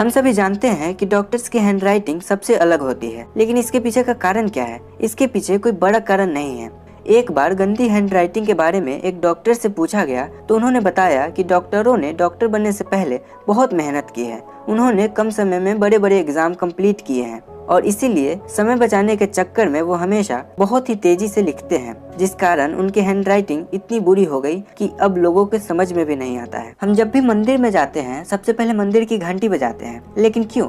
हम सभी जानते हैं कि डॉक्टर्स की हैंडराइटिंग सबसे अलग होती है, लेकिन इसके पीछे का कारण क्या है? इसके पीछे कोई बड़ा कारण नहीं है। एक बार गंदी हैंडराइटिंग के बारे में एक डॉक्टर से पूछा गया तो उन्होंने बताया कि डॉक्टरों ने डॉक्टर बनने से पहले बहुत मेहनत की है। उन्होंने कम समय में बड़े बड़े एग्जाम कंप्लीट किए हैं और इसीलिए समय बचाने के चक्कर में वो हमेशा बहुत ही तेजी से लिखते हैं, जिस कारण उनकी हैंडराइटिंग इतनी बुरी हो गई कि अब लोगों के समझ में भी नहीं आता है। हम जब भी मंदिर में जाते हैं सबसे पहले मंदिर की घंटी बजाते हैं, लेकिन क्यों?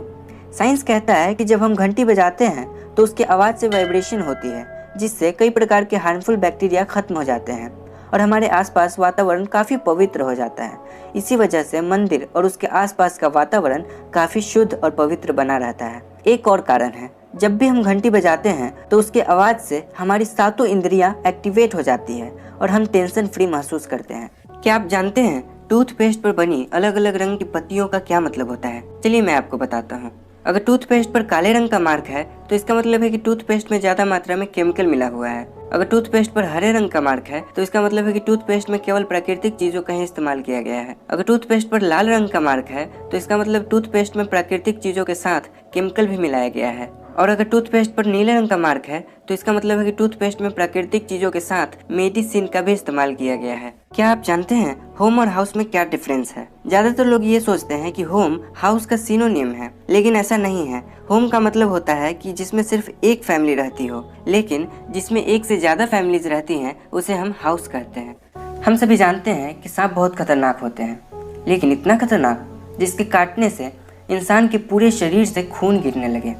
साइंस कहता है कि जब हम घंटी बजाते हैं तो उसकी आवाज से वाइब्रेशन होती है, जिससे कई प्रकार के हार्मफुल बैक्टीरिया खत्म हो जाते हैं और हमारे आसपास वातावरण काफी पवित्र हो जाता है। इसी वजह से मंदिर और उसके आसपास का वातावरण काफी शुद्ध और पवित्र बना रहता है। एक और कारण है, जब भी हम घंटी बजाते हैं तो उसकी आवाज से हमारी सातों इंद्रियां एक्टिवेट हो जाती है और हम टेंशन फ्री महसूस करते हैं। क्या आप जानते हैं टूथपेस्ट पर बनी अलग अलग रंग की पत्तियों का क्या मतलब होता है? चलिए मैं आपको बताता हूँ। अगर टूथपेस्ट पर काले रंग का मार्क है तो इसका मतलब है कि टूथपेस्ट में ज्यादा मात्रा में केमिकल मिला हुआ है। अगर टूथपेस्ट पर हरे रंग का मार्क है तो इसका मतलब है कि टूथपेस्ट में केवल प्राकृतिक चीजों का ही इस्तेमाल किया गया है। अगर टूथपेस्ट पर लाल रंग का मार्क है तो इसका मतलब टूथपेस्ट में प्राकृतिक चीजों के साथ केमिकल भी मिलाया गया है। और अगर टूथपेस्ट पर नीले रंग का मार्क है तो इसका मतलब है कि टूथपेस्ट में प्राकृतिक चीजों के साथ मेडिसिन का भी इस्तेमाल किया गया है। क्या आप जानते हैं होम और हाउस में क्या डिफरेंस है? ज्यादातर लोग ये सोचते हैं कि होम हाउस का सिनोनिम है, लेकिन ऐसा नहीं है। होम का मतलब होता है कि जिसमें सिर्फ एक फैमिली रहती हो, लेकिन जिसमें एक से ज्यादा फैमिलीज रहती हैं उसे हम हाउस कहते हैं। हम सभी जानते हैं कि सांप बहुत खतरनाक होते हैं, लेकिन इतना खतरनाक जिसके काटने से इंसान के पूरे शरीर से खून गिरने लगे।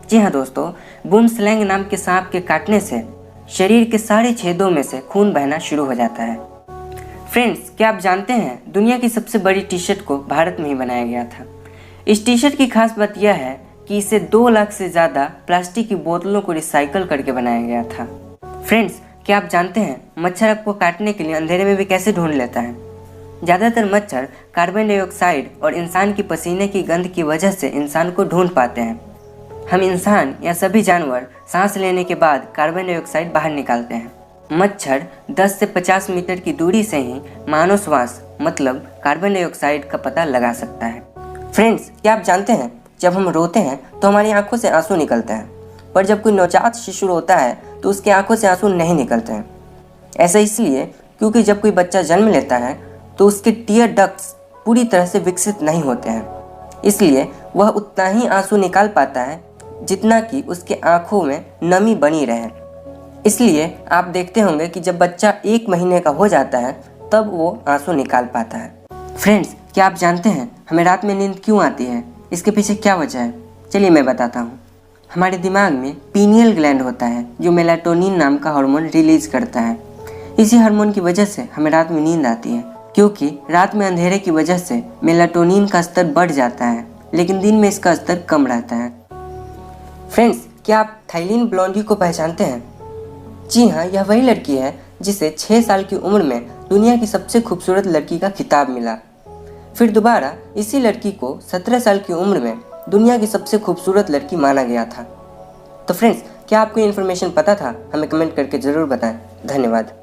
जी हाँ दोस्तों, बूमस्लैंग नाम के सांप के काटने से शरीर के सारे छेदों में से खून बहना शुरू हो जाता है। फ्रेंड्स, क्या आप जानते हैं दुनिया की सबसे बड़ी टी शर्ट को भारत में ही बनाया गया था। इस टी शर्ट की खास बात यह है कि इसे 2 लाख से ज़्यादा प्लास्टिक की बोतलों को रिसाइकल करके बनाया गया था। फ्रेंड्स, क्या आप जानते हैं मच्छर आपको काटने के लिए अंधेरे में भी कैसे ढूंढ लेता है? ज़्यादातर मच्छर कार्बन डाइऑक्साइड और इंसान की पसीने की गंध की वजह से इंसान को ढूंढ पाते हैं। हम इंसान या सभी जानवर सांस लेने के बाद कार्बन डाइऑक्साइड बाहर निकालते हैं। मच्छर 10 से 50 मीटर की दूरी से ही मानव श्वास मतलब कार्बन डाइऑक्साइड का पता लगा सकता है। फ्रेंड्स, क्या आप जानते हैं जब हम रोते हैं तो हमारी आंखों से आंसू निकलते हैं, पर जब कोई नवजात शिशु रोता है तो उसकी आंखों से आंसू नहीं निकलते हैं। ऐसा इसलिए क्योंकि जब कोई बच्चा जन्म लेता है तो उसके टीयर डक्ट्स पूरी तरह से विकसित नहीं होते हैं, इसलिए वह उतना ही आंसू निकाल पाता है जितना कि उसके आंखों में नमी बनी रहे। इसलिए आप देखते होंगे कि जब बच्चा 1 महीने का हो जाता है तब वो आंसू निकाल पाता है। फ्रेंड्स, क्या आप जानते हैं हमें रात में नींद क्यों आती है? इसके पीछे क्या वजह है? चलिए मैं बताता हूँ। हमारे दिमाग में पीनियल ग्लैंड होता है जो मेलाटोनिन नाम का हार्मोन रिलीज करता है। इसी हार्मोन की वजह से हमें रात में नींद आती है, क्योंकि रात में अंधेरे की वजह से मेलाटोनिन का स्तर बढ़ जाता है, लेकिन दिन में इसका स्तर कम रहता है। फ्रेंड्स, क्या आप थाईलीन ब्लोंडी को पहचानते हैं? जी हाँ, यह वही लड़की है जिसे 6 साल की उम्र में दुनिया की सबसे खूबसूरत लड़की का खिताब मिला। फिर दोबारा इसी लड़की को 17 साल की उम्र में दुनिया की सबसे खूबसूरत लड़की माना गया था। तो फ्रेंड्स, क्या आपको ये इन्फॉर्मेशन पता था? हमें कमेंट करके ज़रूर बताएं। धन्यवाद।